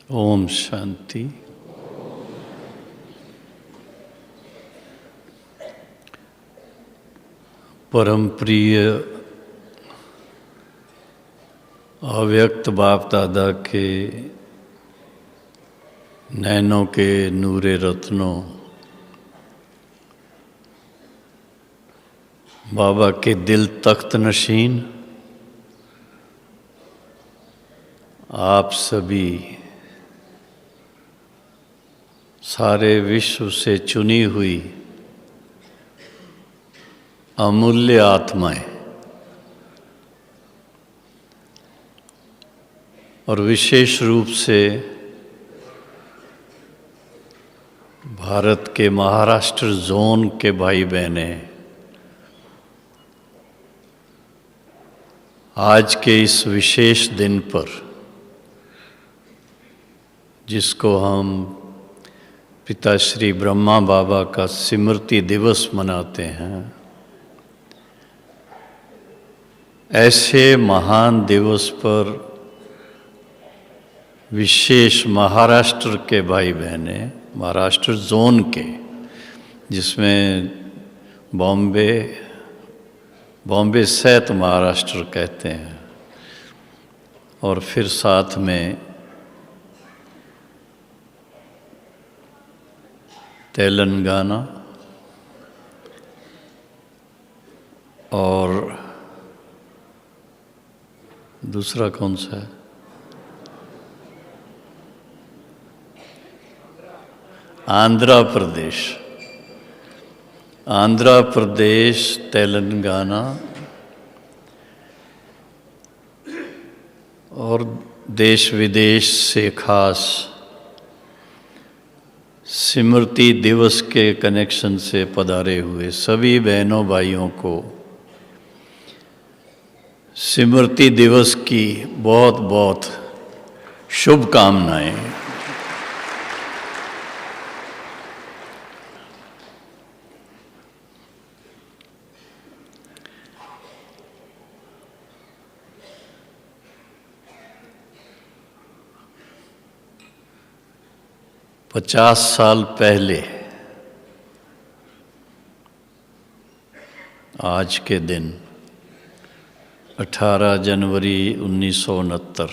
ओम शांति। परम प्रिय अव्यक्त बाप दादा के नैनों के नूरे रत्नों, बाबा के दिल तख्त नशीन, आप सभी सारे विश्व से चुनी हुई अमूल्य आत्माएं और विशेष रूप से भारत के महाराष्ट्र जोन के भाई बहने आज के इस विशेष दिन पर, जिसको हम पिताश्री ब्रह्मा बाबा का स्मृति दिवस मनाते हैं, ऐसे महान दिवस पर विशेष महाराष्ट्र के भाई बहने, महाराष्ट्र जोन के, जिसमें बॉम्बे सहित महाराष्ट्र कहते हैं, और फिर साथ में तेलंगाना और दूसरा कौन सा है, आंध्र प्रदेश, तेलंगाना और देश विदेश से खास स्मृति दिवस के कनेक्शन से पधारे हुए सभी बहनों भाइयों को स्मृति दिवस की बहुत बहुत शुभकामनाएं। पचास साल पहले आज के दिन 18 जनवरी 1969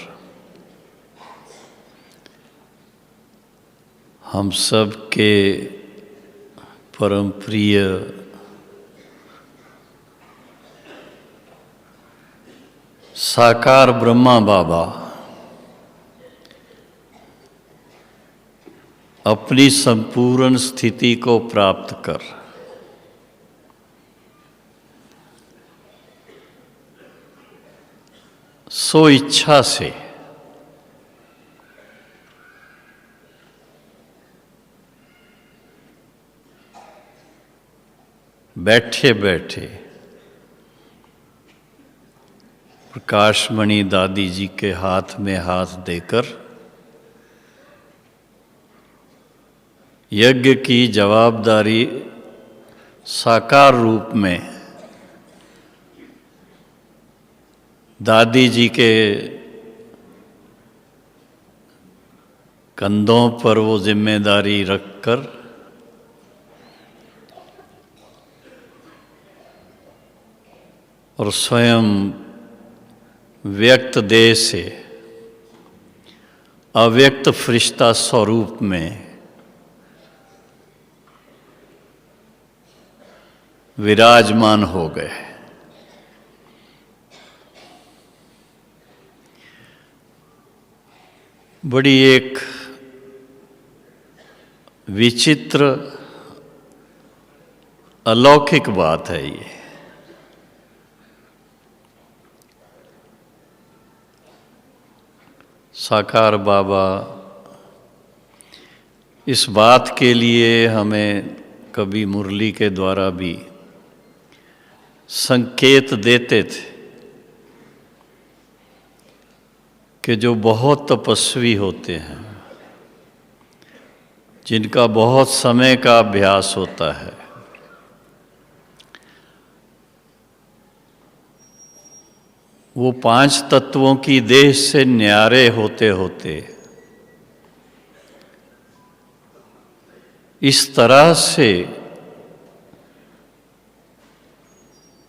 हम सब के परम प्रिय साकार ब्रह्मा बाबा अपनी संपूर्ण स्थिति को प्राप्त कर सो इच्छा से बैठे बैठे प्रकाशमणि दादी जी के हाथ में हाथ देकर यज्ञ की जवाबदारी साकार रूप में दादी जी के कंधों पर वो जिम्मेदारी रखकर और स्वयं व्यक्त देह से अव्यक्त फरिश्ता स्वरूप में विराजमान हो गए। बड़ी एक विचित्र अलौकिक बात है ये। साकार बाबा इस बात के लिए हमें कभी मुरली के द्वारा भी संकेत देते थे कि जो बहुत तपस्वी होते हैं, जिनका बहुत समय का अभ्यास होता है, वो 5 तत्वों की देह से न्यारे होते होते इस तरह से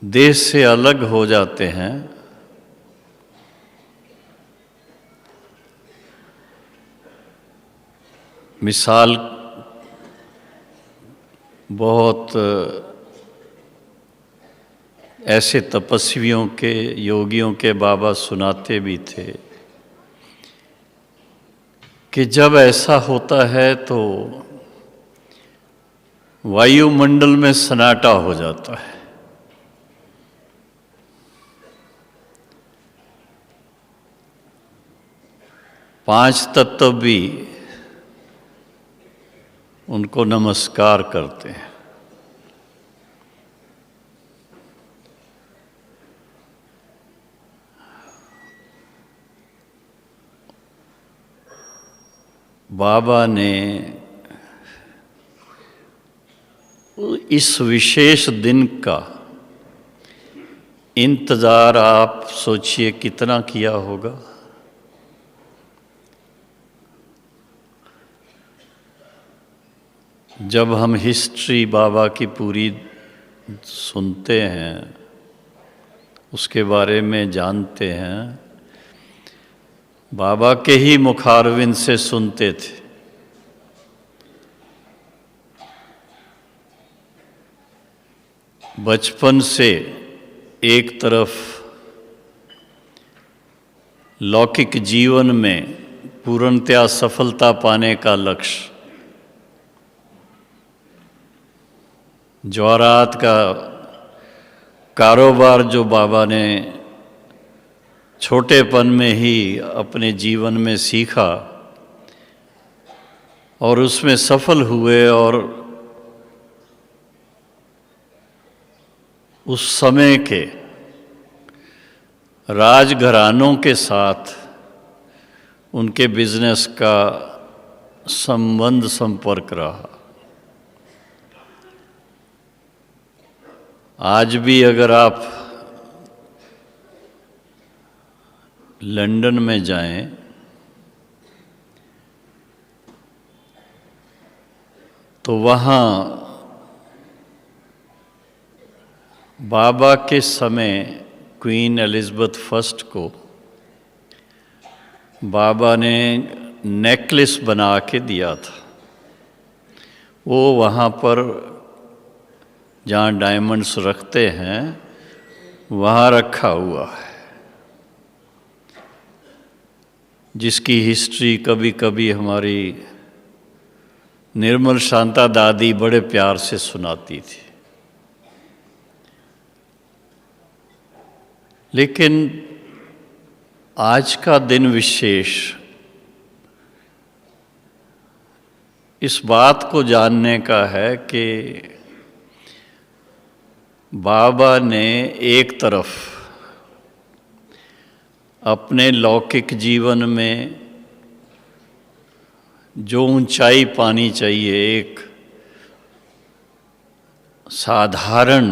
देश से अलग हो जाते हैं, मिसाल बहुत ऐसे तपस्वियों के, योगियों के बाबा सुनाते भी थे कि जब ऐसा होता है तो वायुमंडल में सन्नाटा हो जाता है। पांच तत्व भी उनको नमस्कार करते हैं। बाबा ने इस विशेष दिन का इंतज़ार आप सोचिए कितना किया होगा। जब हम हिस्ट्री बाबा की पूरी सुनते हैं, उसके बारे में जानते हैं, बाबा के ही मुखारविंद से सुनते थे। बचपन से एक तरफ लौकिक जीवन में पूर्णतया सफलता पाने का लक्ष्य, ज्वारात का कारोबार जो बाबा ने छोटेपन में ही अपने जीवन में सीखा और उसमें सफल हुए, और उस समय के राजघरानों के साथ उनके बिजनेस का संबंध संपर्क रहा। आज भी अगर आप लंदन में जाएं तो वहाँ बाबा के समय क्वीन एलिज़ाबेथ फर्स्ट को बाबा ने नेकलेस बना के दिया था। वो वहाँ पर जहाँ डायमंड्स रखते हैं वहाँ रखा हुआ है, जिसकी हिस्ट्री कभी कभी हमारी निर्मल शांता दादी बड़े प्यार से सुनाती थी। लेकिन आज का दिन विशेष इस बात को जानने का है कि बाबा ने एक तरफ अपने लौकिक जीवन में जो ऊंचाई पानी चाहिए, एक साधारण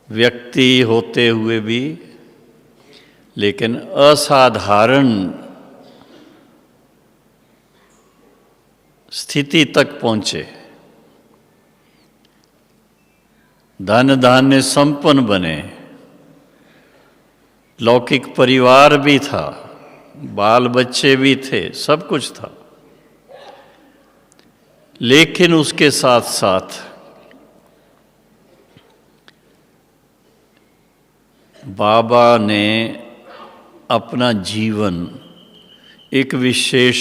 व्यक्ति होते हुए भी, लेकिन असाधारण स्थिति तक पहुंचे, धन धान्य संपन्न बने, लौकिक परिवार भी था, बाल बच्चे भी थे, सब कुछ था। लेकिन उसके साथ साथ बाबा ने अपना जीवन एक विशेष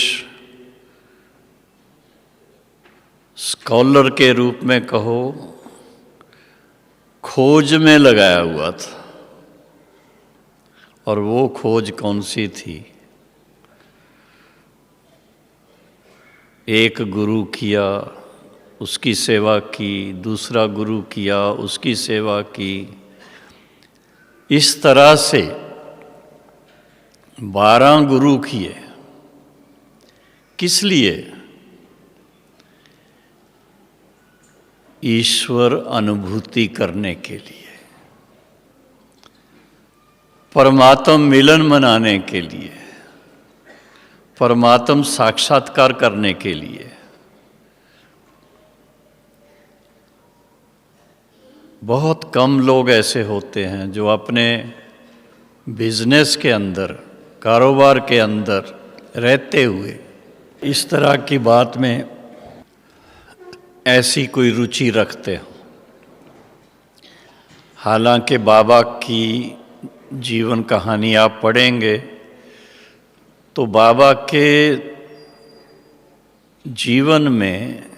स्कॉलर के रूप में कहो, खोज में लगाया हुआ था। और वो खोज कौन सी थी? एक गुरु किया, उसकी सेवा की, दूसरा गुरु किया, उसकी सेवा की। इस तरह से 12 गुरु किए। किस लिए? ईश्वर अनुभूति करने के लिए, परमात्म मिलन मनाने के लिए, परमात्म साक्षात्कार करने के लिए। बहुत कम लोग ऐसे होते हैं जो अपने बिजनेस के अंदर, कारोबार के अंदर रहते हुए इस तरह की बात में ऐसी कोई रुचि रखते हो। हालांकि बाबा की जीवन कहानी आप पढ़ेंगे तो बाबा के जीवन में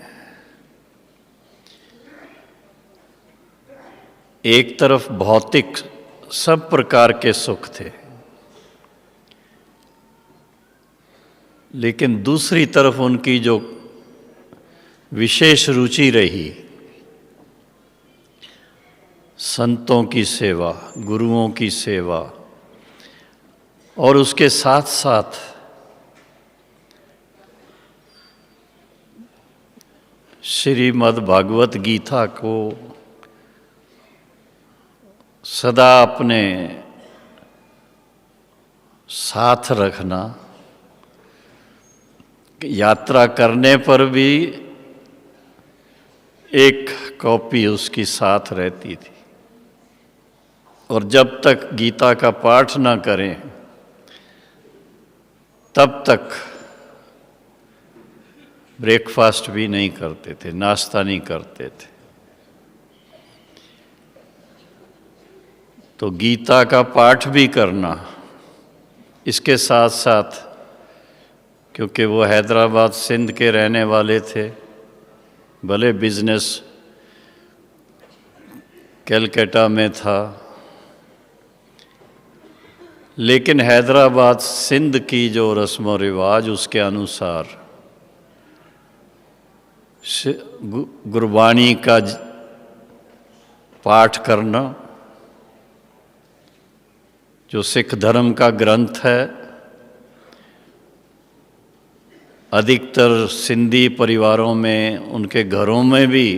एक तरफ भौतिक सब प्रकार के सुख थे, लेकिन दूसरी तरफ उनकी जो विशेष रुचि रही, संतों की सेवा, गुरुओं की सेवा, और उसके साथ साथ श्रीमद् भागवत गीता को सदा अपने साथ रखना, यात्रा करने पर भी एक कॉपी उसकी साथ रहती थी, और जब तक गीता का पाठ ना करें तब तक ब्रेकफास्ट भी नहीं करते थे, नाश्ता नहीं करते थे। तो गीता का पाठ भी करना, इसके साथ साथ, क्योंकि वो हैदराबाद सिंध के रहने वाले थे, भले बिजनेस कलकत्ता में था, लेकिन हैदराबाद सिंध की जो रस्म व रिवाज उसके अनुसार गुरबाणी का पाठ करना, जो सिख धर्म का ग्रंथ है, अधिकतर सिंधी परिवारों में उनके घरों में भी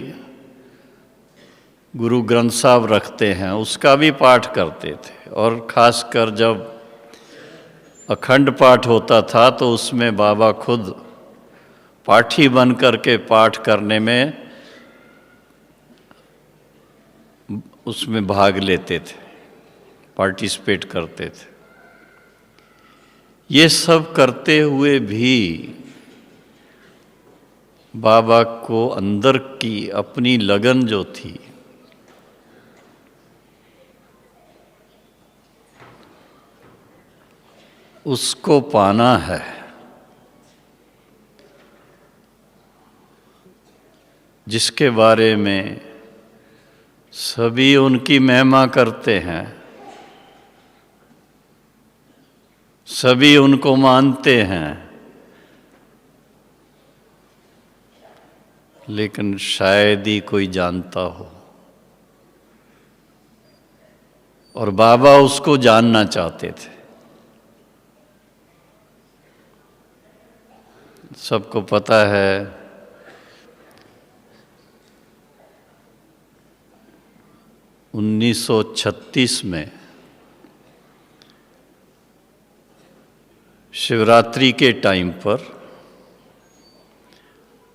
गुरु ग्रंथ साहब रखते हैं, उसका भी पाठ करते थे। और ख़ासकर जब अखंड पाठ होता था तो उसमें बाबा खुद पाठी बन करके पाठ करने में उसमें भाग लेते थे, पार्टिसिपेट करते थे। ये सब करते हुए भी बाबा को अंदर की अपनी लगन जो थी, उसको पाना है। जिसके बारे में सभी उनकी महिमा करते हैं, सभी उनको मानते हैं, लेकिन शायद ही कोई जानता हो, और बाबा उसको जानना चाहते थे। सबको पता है 1936 में शिवरात्रि के टाइम पर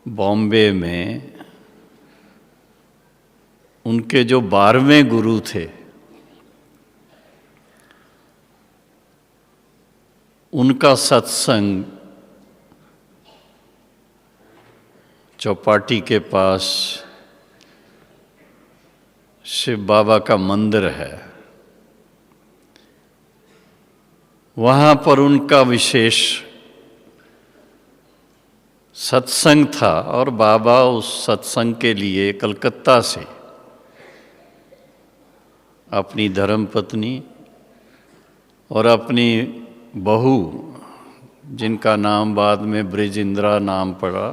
बॉम्बे में उनके जो 12वें गुरु थे, उनका सत्संग चौपाटी के पास शिव बाबा का मंदिर है, वहाँ पर उनका विशेष सत्संग था। और बाबा उस सत्संग के लिए कलकत्ता से अपनी धर्मपत्नी और अपनी बहू, जिनका नाम बाद में ब्रिजेंद्रा नाम पड़ा,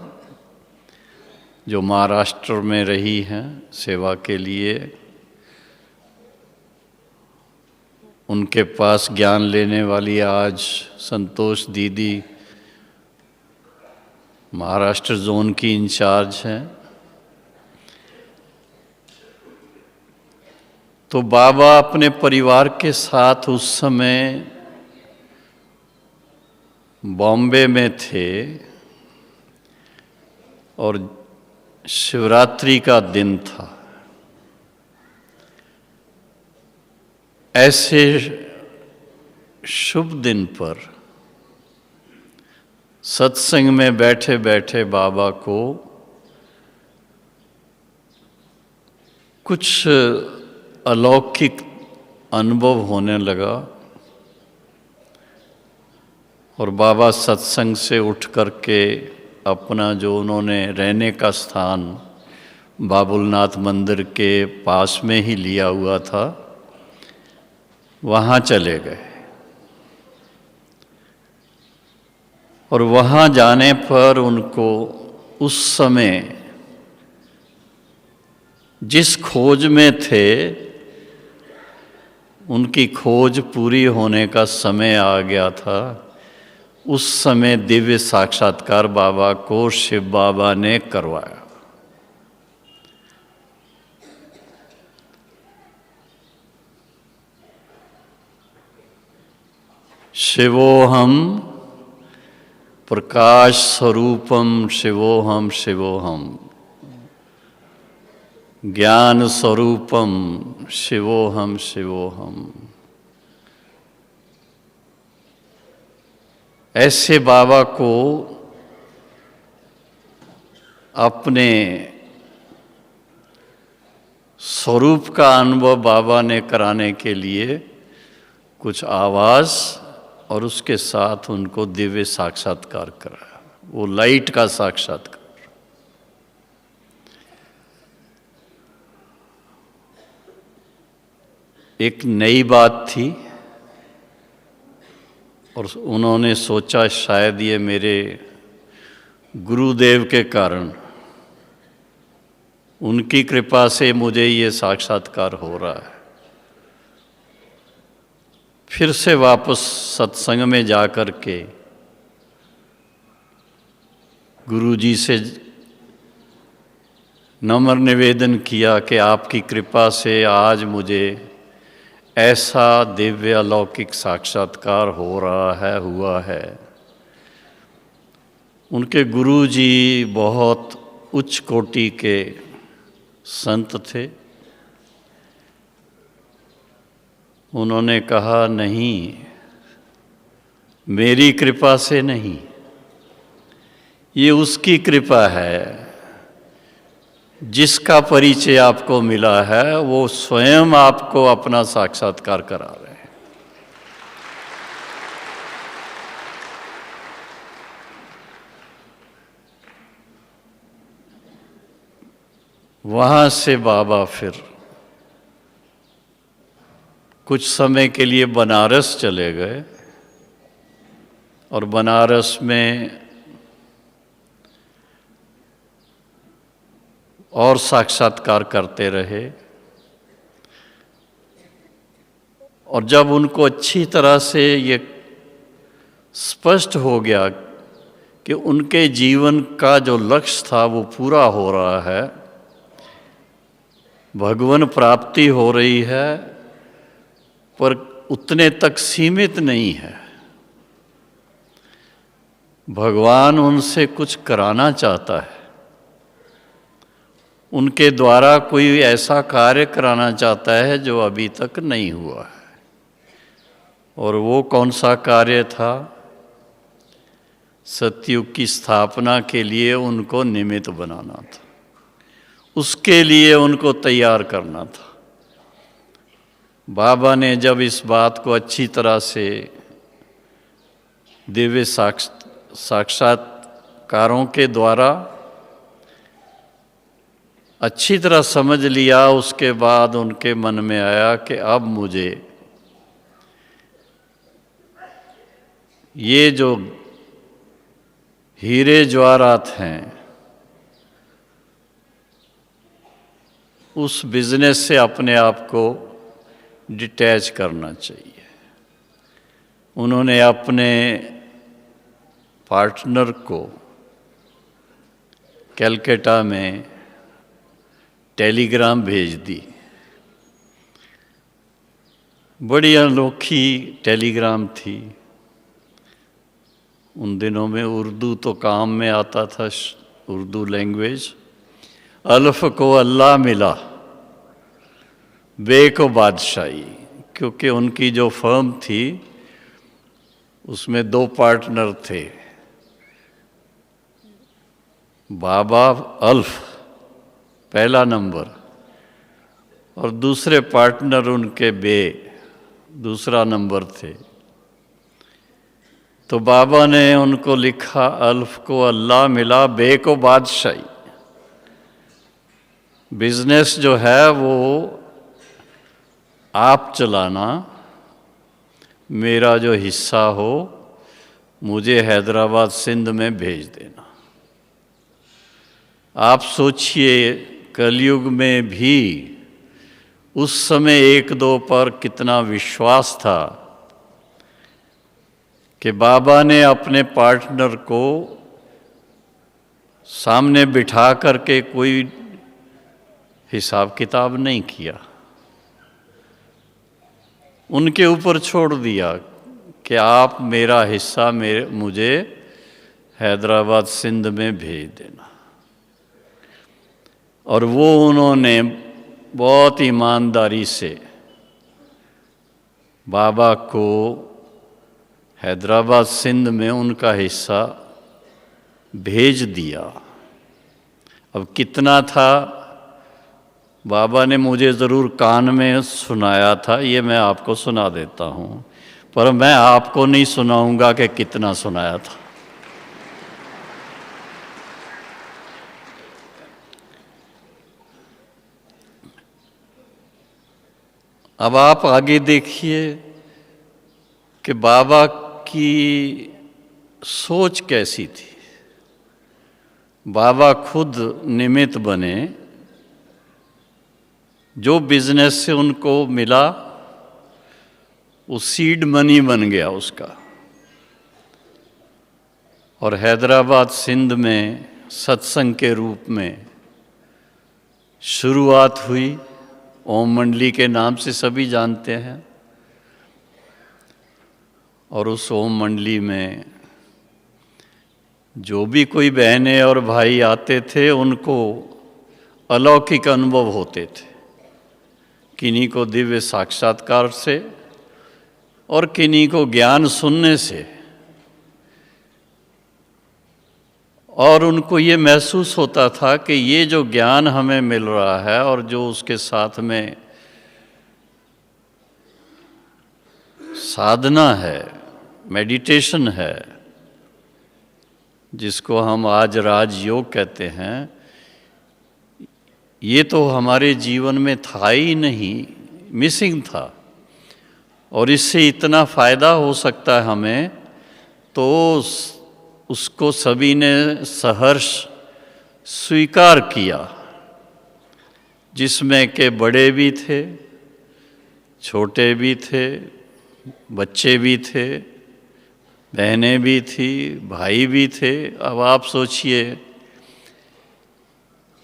जो महाराष्ट्र में रही हैं सेवा के लिए, उनके पास ज्ञान लेने वाली आज संतोष दीदी महाराष्ट्र जोन की इंचार्ज हैं। तो बाबा अपने परिवार के साथ उस समय बॉम्बे में थे, और शिवरात्रि का दिन था। ऐसे शुभ दिन पर सत्संग में बैठे बैठे बाबा को कुछ अलौकिक अनुभव होने लगा और बाबा सत्संग से उठ करके अपना जो उन्होंने रहने का स्थान बाबुलनाथ मंदिर के पास में ही लिया हुआ था, वहाँ चले गए। और वहाँ जाने पर उनको उस समय जिस खोज में थे, उनकी खोज पूरी होने का समय आ गया था। उस समय दिव्य साक्षात्कार बाबा को शिव बाबा ने करवाया। शिवोहम प्रकाश स्वरूपम शिवोहम शिवोहम, ज्ञान स्वरूपम शिवोहम शिवोहम। ऐसे बाबा को अपने स्वरूप का अनुभव बाबा ने कराने के लिए कुछ आवाज़ और उसके साथ उनको दिव्य साक्षात्कार कराया, वो लाइट का साक्षात्कार। एक नई बात थी और उन्होंने सोचा शायद ये मेरे गुरुदेव के कारण, उनकी कृपा से मुझे ये साक्षात्कार हो रहा है। फिर से वापस सत्संग में जा कर के गुरु जी से नम्र निवेदन किया कि आपकी कृपा से आज मुझे ऐसा दिव्य अलौकिक साक्षात्कार हो रहा है, हुआ है। उनके गुरु जी बहुत उच्च कोटि के संत थे। उन्होंने कहा, नहीं, मेरी कृपा से नहीं, ये उसकी कृपा है। जिसका परिचय आपको मिला है वो स्वयं आपको अपना साक्षात्कार करा रहे हैं। वहाँ से बाबा फिर कुछ समय के लिए बनारस चले गए और बनारस में और साक्षात्कार करते रहे। और जब उनको अच्छी तरह से ये स्पष्ट हो गया कि उनके जीवन का जो लक्ष्य था वो पूरा हो रहा है, भगवान प्राप्ति हो रही है, पर उतने तक सीमित नहीं है। भगवान उनसे कुछ कराना चाहता है, उनके द्वारा कोई ऐसा कार्य कराना चाहता है जो अभी तक नहीं हुआ है। और वो कौन सा कार्य था? सतयुग की स्थापना के लिए उनको निमित्त बनाना था, उसके लिए उनको तैयार करना था। बाबा ने जब इस बात को अच्छी तरह से दिव्य साक्षात्कारों के द्वारा अच्छी तरह समझ लिया, उसके बाद उनके मन में आया कि अब मुझे ये जो हीरे जवाहरात हैं, उस बिजनेस से अपने आप को डिटैच करना चाहिए। उन्होंने अपने पार्टनर को कलकत्ता में टेलीग्राम भेज दी। बड़ी अनोखी टेलीग्राम थी। उन दिनों में उर्दू तो काम में आता था, उर्दू लैंग्वेज। अल्फ को अल्लाह मिला, बे को बादशाही, क्योंकि उनकी जो फर्म थी उसमें 2 पार्टनर थे, बाबा अल्फ पहला नंबर और दूसरे पार्टनर उनके बे दूसरा नंबर थे। तो बाबा ने उनको लिखा, अल्फ को अल्लाह मिला, बे को बादशाही। बिजनेस जो है वो आप चलाना, मेरा जो हिस्सा हो मुझे हैदराबाद सिंध में भेज देना। आप सोचिए कलयुग में भी उस समय 1-2 पर कितना विश्वास था कि बाबा ने अपने पार्टनर को सामने बिठा करके कोई हिसाब किताब नहीं किया, उनके ऊपर छोड़ दिया कि आप मेरा हिस्सा मुझे हैदराबाद सिंध में भेज देना। और वो उन्होंने बहुत ईमानदारी से बाबा को हैदराबाद सिंध में उनका हिस्सा भेज दिया। अब कितना था, बाबा ने मुझे ज़रूर कान में सुनाया था, ये मैं आपको सुना देता हूँ, पर मैं आपको नहीं सुनाऊंगा कि कितना सुनाया था। अब आप आगे देखिए कि बाबा की सोच कैसी थी। बाबा खुद निमित्त बने, जो बिजनेस से उनको मिला वो सीड मनी बन गया उसका। और हैदराबाद सिंध में सत्संग के रूप में शुरुआत हुई, ओम मंडली के नाम से सभी जानते हैं। और उस ओम मंडली में जो भी कोई बहनें और भाई आते थे उनको अलौकिक अनुभव होते थे, किन्हीं को दिव्य साक्षात्कार से और किन्हीं को ज्ञान सुनने से। और उनको ये महसूस होता था कि ये जो ज्ञान हमें मिल रहा है और जो उसके साथ में साधना है, मेडिटेशन है, जिसको हम आज राजयोग कहते हैं, ये तो हमारे जीवन में था ही नहीं, मिसिंग था। और इससे इतना फ़ायदा हो सकता है हमें, तो उसको सभी ने सहर्ष स्वीकार किया, जिसमें के बड़े भी थे, छोटे भी थे, बच्चे भी थे, बहनें भी थी, भाई भी थे। अब आप सोचिए,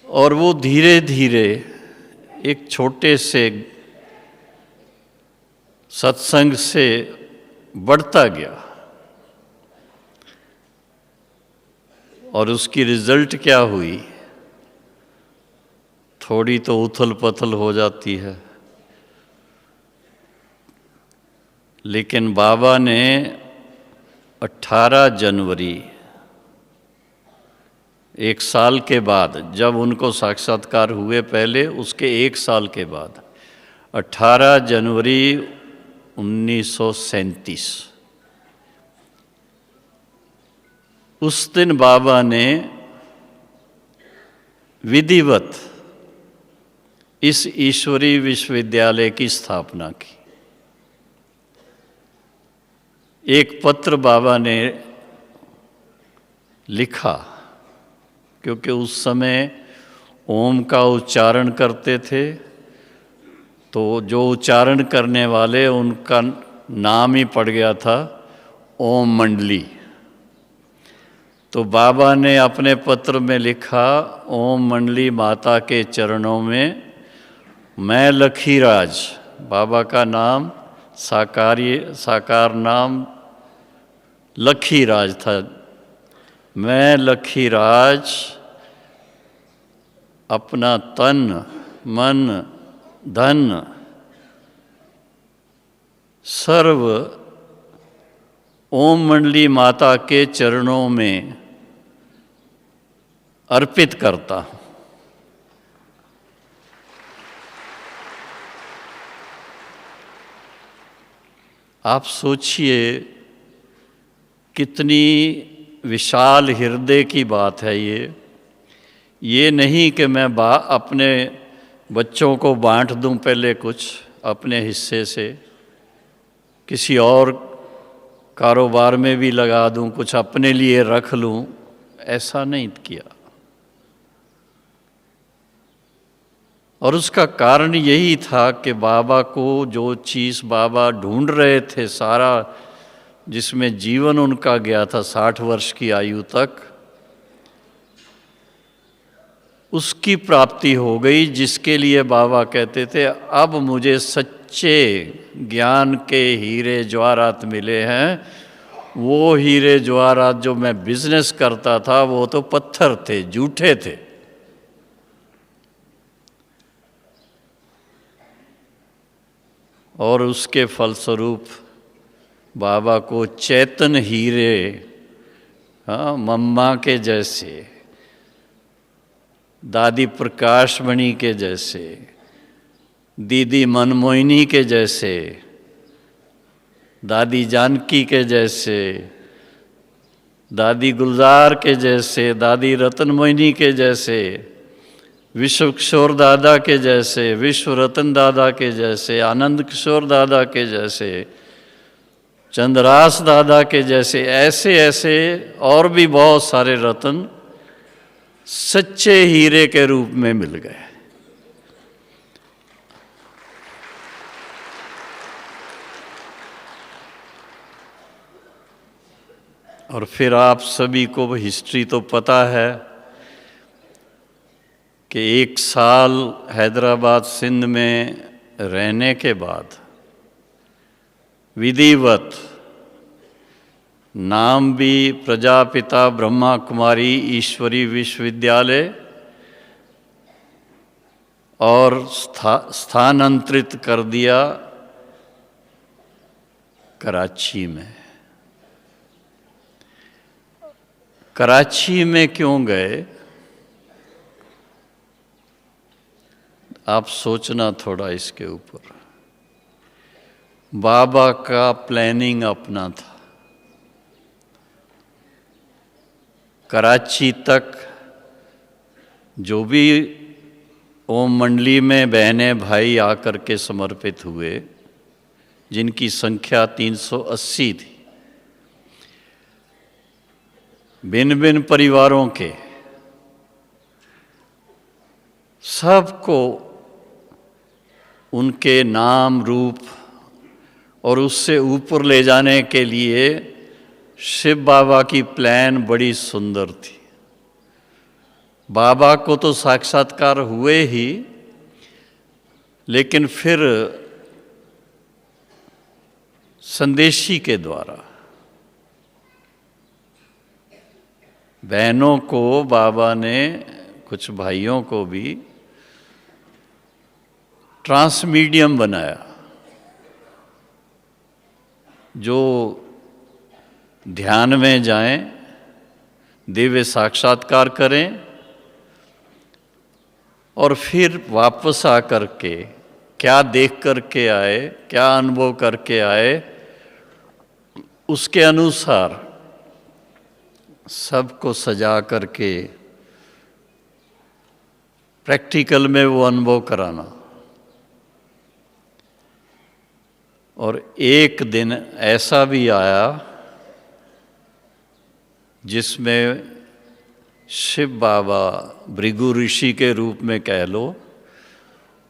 और वो धीरे धीरे एक छोटे से सत्संग से बढ़ता गया। और उसकी रिजल्ट क्या हुई? थोड़ी तो उथल पथल हो जाती है, लेकिन बाबा ने 18 जनवरी, 1 साल के बाद, जब उनको साक्षात्कार हुए पहले, उसके 1 साल के बाद 18 जनवरी 1937, उस दिन बाबा ने विधिवत इस ईश्वरीय विश्वविद्यालय की स्थापना की। एक पत्र बाबा ने लिखा, क्योंकि उस समय ओम का उच्चारण करते थे, तो जो उच्चारण करने वाले उनका नाम ही पड़ गया था ओम मंडली। तो बाबा ने अपने पत्र में लिखा, ओम मंडली माता के चरणों में मैं लखीराज, बाबा का नाम साकार नाम लखीराज था, मैं लखीराज अपना तन मन धन सर्व ओम मंडली माता के चरणों में अर्पित करता हूँ। आप सोचिए कितनी विशाल हृदय की बात है ये नहीं कि मैं अपने बच्चों को बांट दूं पहले कुछ अपने हिस्से से, किसी और कारोबार में भी लगा दूं, कुछ अपने लिए रख लूं, ऐसा नहीं किया। और उसका कारण यही था कि बाबा को जो चीज़ बाबा ढूंढ रहे थे, सारा जिसमें जीवन उनका गया था 60 वर्ष की आयु तक, उसकी प्राप्ति हो गई, जिसके लिए बाबा कहते थे अब मुझे सच्चे ज्ञान के हीरे जवाहरात मिले हैं। वो हीरे जवाहरात जो मैं बिजनेस करता था वो तो पत्थर थे, झूठे थे। और उसके फलस्वरूप बाबा को चैतन हीरे, हाँ, मम्मा के जैसे, दादी प्रकाशमणि के जैसे, दीदी मनमोहिनी के जैसे, दादी जानकी के जैसे, दादी गुलजार के जैसे, दादी रतनमोहिनी के जैसे, विश्व किशोर दादा के जैसे, विश्व रतन दादा के जैसे, आनंद किशोर दादा के जैसे, चंद्रास दादा के जैसे, ऐसे ऐसे और भी बहुत सारे रतन सच्चे हीरे के रूप में मिल गए। और फिर आप सभी को हिस्ट्री तो पता है कि 1 साल हैदराबाद सिंध में रहने के बाद विधिवत नाम भी प्रजापिता ब्रह्मा कुमारी ईश्वरी विश्वविद्यालय और स्थानांतरित कर दिया कराची में। कराची में क्यों गए, आप सोचना थोड़ा इसके ऊपर। बाबा का प्लानिंग अपना था। कराची तक जो भी ओम मंडली में बहनें भाई आकर के समर्पित हुए, जिनकी संख्या 380 थी, भिन्न भिन्न परिवारों के, सबको उनके नाम रूप और उससे ऊपर ले जाने के लिए शिव बाबा की प्लान बड़ी सुंदर थी। बाबा को तो साक्षात्कार हुए ही, लेकिन फिर संदेशी के द्वारा बहनों को बाबा ने, कुछ भाइयों को भी ट्रांसमीडियम बनाया, जो ध्यान में जाएं, दिव्य साक्षात्कार करें और फिर वापस आकर के क्या देख करके आए, क्या अनुभव करके आए, उसके अनुसार सबको सजा करके प्रैक्टिकल में वो अनुभव कराना। और एक दिन ऐसा भी आया जिसमें शिव बाबा भृगु ऋषि के रूप में कह लो,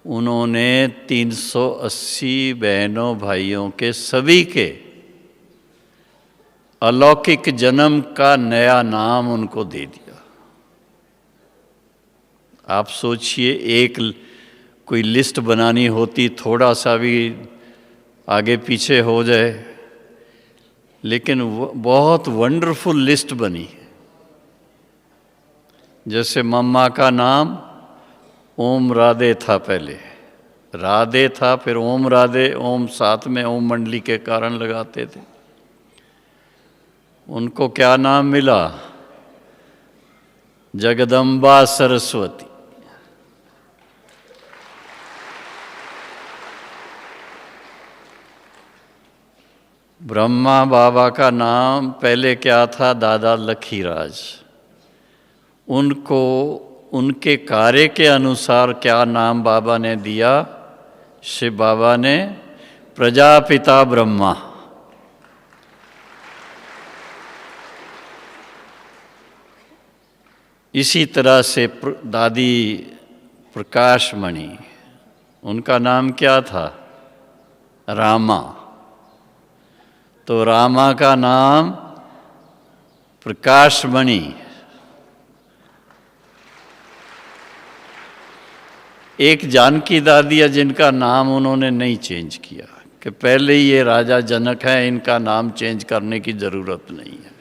उन्होंने 380 बहनों भाइयों के सभी के अलौकिक जन्म का नया नाम उनको दे दिया। आप सोचिए, एक कोई लिस्ट बनानी होती, थोड़ा सा भी आगे पीछे हो जाए, लेकिन बहुत वंडरफुल लिस्ट बनी। जैसे मम्मा का नाम ओम राधे था पहले, राधे था, फिर ओम राधे, ओम साथ में ओम मंडली के कारण लगाते थे। उनको क्या नाम मिला? जगदम्बा सरस्वती। ब्रह्मा बाबा का नाम पहले क्या था? दादा लखीराज। उनको उनके कार्य के अनुसार क्या नाम बाबा ने दिया? शिव बाबा ने प्रजापिता ब्रह्मा। इसी तरह से दादी प्रकाशमणि, उनका नाम क्या था? रामा। तो रामा का नाम प्रकाशमणि। एक जानकी दादी है जिनका नाम उन्होंने नहीं चेंज किया, कि पहले ही ये राजा जनक है, इनका नाम चेंज करने की ज़रूरत नहीं है।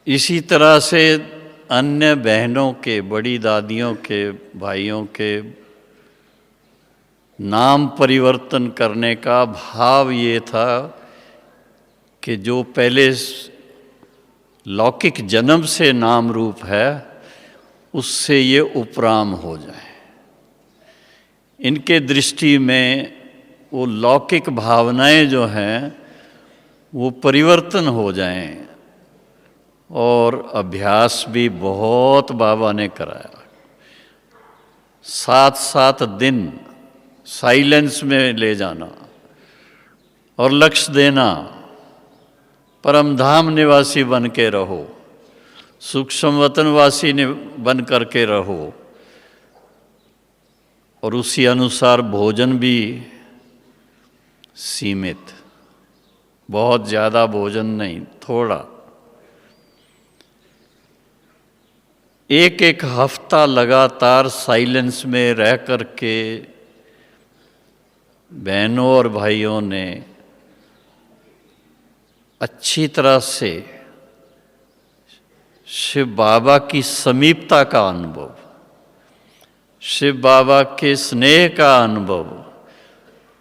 इसी तरह से अन्य बहनों के, बड़ी दादियों के, भाइयों के नाम परिवर्तन करने का भाव ये था कि जो पहले लौकिक जन्म से नाम रूप है उससे ये उपराम हो जाए। इनके दृष्टि में वो लौकिक भावनाएं जो हैं वो परिवर्तन हो जाएं। और अभ्यास भी बहुत बाबा ने कराया। 7-7 दिन साइलेंस में ले जाना और लक्ष्य देना, परम धाम निवासी बन के रहो, सूक्ष्म वतनवासी बन करके रहो, और उसी अनुसार भोजन भी सीमित, बहुत ज़्यादा भोजन नहीं, थोड़ा। एक हफ्ता लगातार साइलेंस में रह कर के बहनों और भाइयों ने अच्छी तरह से शिव बाबा की समीपता का अनुभव, शिव बाबा के स्नेह का अनुभव,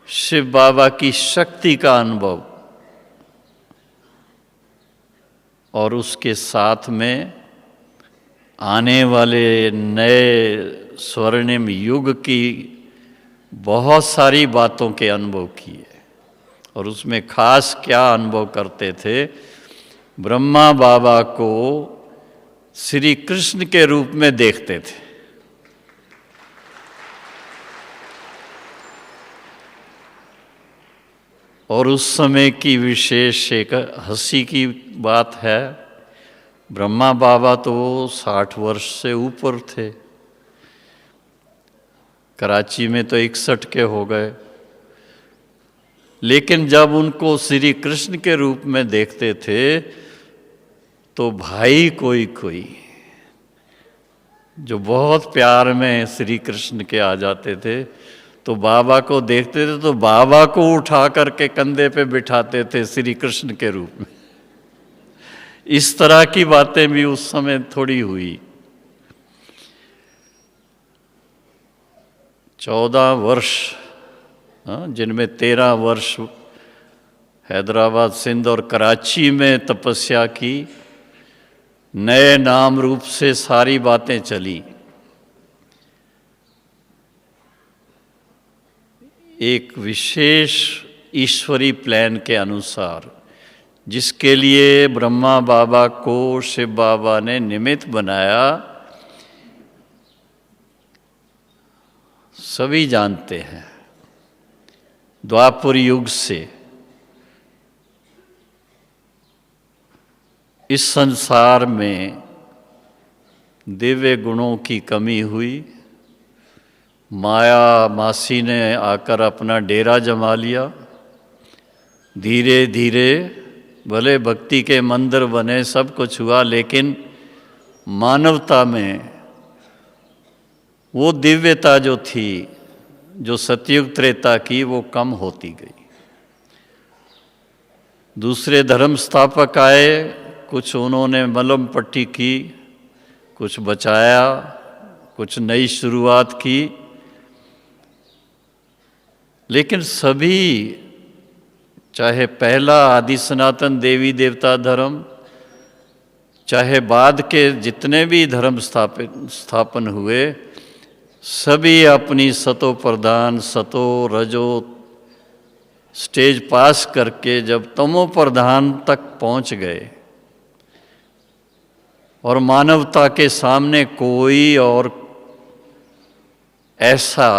शिव बाबा की शक्ति का अनुभव, और उसके साथ में आने वाले नए स्वर्णिम युग की बहुत सारी बातों के अनुभव किए। और उसमें खास क्या अनुभव करते थे? ब्रह्मा बाबा को श्री कृष्ण के रूप में देखते थे। और उस समय की विशेष एक हंसी की बात है, ब्रह्मा बाबा तो 60 वर्ष से ऊपर थे, कराची में तो 61 के हो गए, लेकिन जब उनको श्री कृष्ण के रूप में देखते थे तो भाई कोई कोई जो बहुत प्यार में श्री कृष्ण के आ जाते थे, तो बाबा को देखते थे तो बाबा को उठा करके कंधे पे बिठाते थे श्री कृष्ण के रूप में। इस तरह की बातें भी उस समय थोड़ी हुई। 14 वर्ष, जिनमें 13 वर्ष हैदराबाद, सिंध और कराची में तपस्या की, नए नाम रूप से सारी बातें चली। एक विशेष ईश्वरी प्लान के अनुसार, जिसके लिए ब्रह्मा बाबा को शिव बाबा ने निमित्त बनाया, सभी जानते हैं। द्वापर युग से इस संसार में दिव्य गुणों की कमी हुई। माया मासी ने आकर अपना डेरा जमा लिया। धीरे धीरे भले भक्ति के मंदिर बने, सब कुछ हुआ, लेकिन मानवता में वो दिव्यता जो थी, जो सतयुग त्रेता की, वो कम होती गई। दूसरे धर्म स्थापक आए, कुछ उन्होंने मलम पट्टी की, कुछ बचाया, कुछ नई शुरुआत की, लेकिन सभी, चाहे पहला आदि सनातन देवी देवता धर्म, चाहे बाद के जितने भी धर्म स्थापन हुए, सभी अपनी सतो प्रधान, सतो रजो स्टेज पास करके जब तमो प्रधान तक पहुंच गए और मानवता के सामने कोई और ऐसा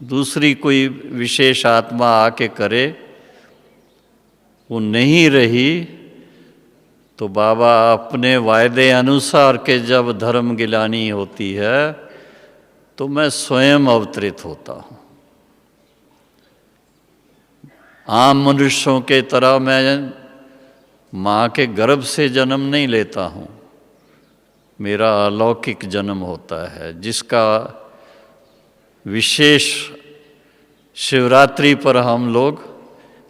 दूसरी कोई विशेष आत्मा आके करे वो नहीं रही, तो बाबा अपने वायदे अनुसार के जब धर्म गिलानी होती है तो मैं स्वयं अवतरित होता हूँ। आम मनुष्यों के तरह मैं माँ के गर्भ से जन्म नहीं लेता हूँ, मेरा अलौकिक जन्म होता है, जिसका विशेष शिवरात्रि पर हम लोग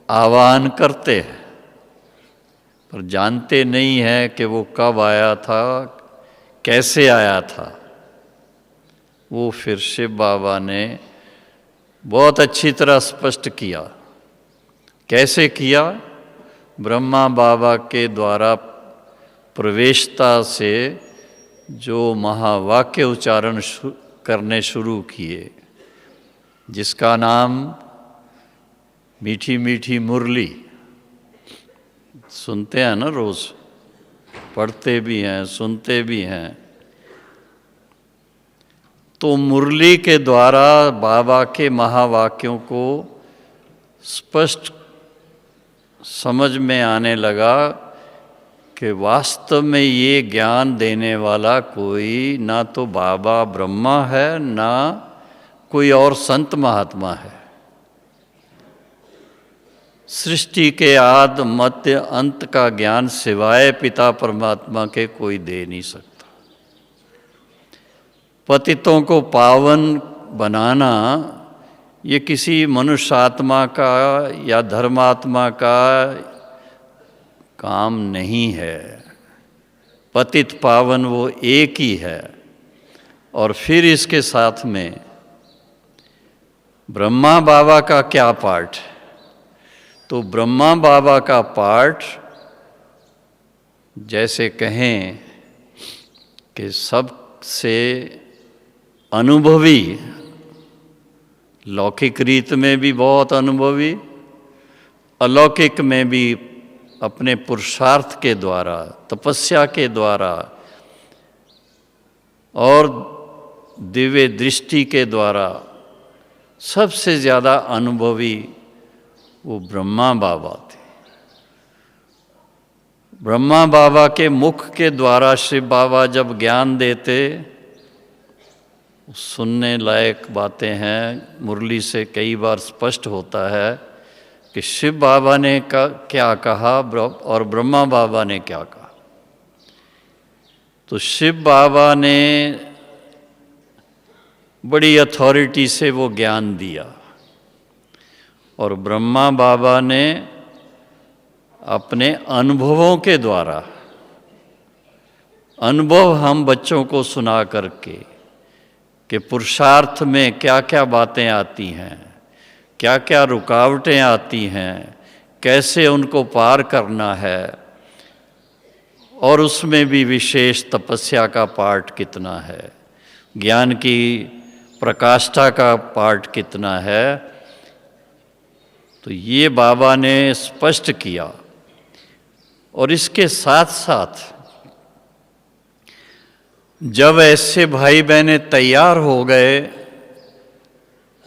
आह्वान करते हैं, पर जानते नहीं हैं कि वो कब आया था, कैसे आया था। वो फिर शिव बाबा ने बहुत अच्छी तरह स्पष्ट किया। कैसे किया? ब्रह्मा बाबा के द्वारा प्रवेशता से जो महावाक्य उच्चारण करने शुरू किए, जिसका नाम मीठी मीठी मुरली, सुनते हैं ना, रोज पढ़ते भी हैं, सुनते भी हैं। तो मुरली के द्वारा बाबा के महावाक्यों को स्पष्ट समझ में आने लगा कि वास्तव में ये ज्ञान देने वाला कोई ना तो बाबा ब्रह्मा है, ना कोई और संत महात्मा है। सृष्टि के आदि मध्य अंत का ज्ञान सिवाय पिता परमात्मा के कोई दे नहीं सकता। पतितों को पावन बनाना ये किसी मनुष्य आत्मा का या धर्मात्मा का काम नहीं है। पतित पावन वो एक ही है। और फिर इसके साथ में ब्रह्मा बाबा का क्या पार्ट है? तो ब्रह्मा बाबा का पार्ट, जैसे कहें कि सबसे अनुभवी, लौकिक रीत में भी बहुत अनुभवी, अलौकिक में भी अपने पुरुषार्थ के द्वारा, तपस्या के द्वारा और दिव्य दृष्टि के द्वारा सबसे ज़्यादा अनुभवी वो ब्रह्मा बाबा थे। ब्रह्मा बाबा के मुख के द्वारा शिव बाबा जब ज्ञान देते, सुनने लायक बातें हैं। मुरली से कई बार स्पष्ट होता है कि शिव बाबा ने क्या कहा और ब्रह्मा बाबा ने क्या कहा। तो शिव बाबा ने बड़ी अथॉरिटी से वो ज्ञान दिया और ब्रह्मा बाबा ने अपने अनुभवों के द्वारा, अनुभव हम बच्चों को सुना करके कि पुरुषार्थ में क्या क्या बातें आती हैं, क्या क्या रुकावटें आती हैं, कैसे उनको पार करना है, और उसमें भी विशेष तपस्या का पार्ट कितना है, ज्ञान की प्रकाष्ठा का पार्ट कितना है। तो ये बाबा ने स्पष्ट किया। और इसके साथ साथ जब ऐसे भाई बहनें तैयार हो गए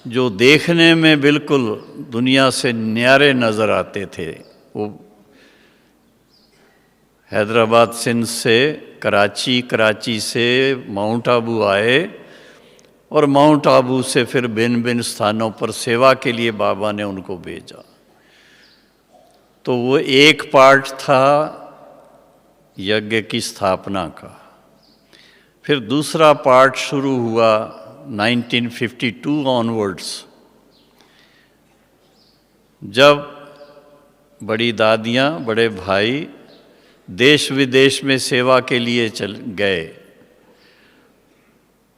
जो देखने में बिल्कुल दुनिया से न्यारे नज़र आते थे, वो हैदराबाद सिंध से कराची, कराची से माउंट आबू आए और माउंट आबू से फिर भिन्न भिन्न स्थानों पर सेवा के लिए बाबा ने उनको भेजा। तो वो एक पार्ट था यज्ञ की स्थापना का। फिर दूसरा पार्ट शुरू हुआ 1952 ऑनवर्ड्स, जब बड़ी दादियाँ, बड़े भाई देश विदेश में सेवा के लिए चल गए।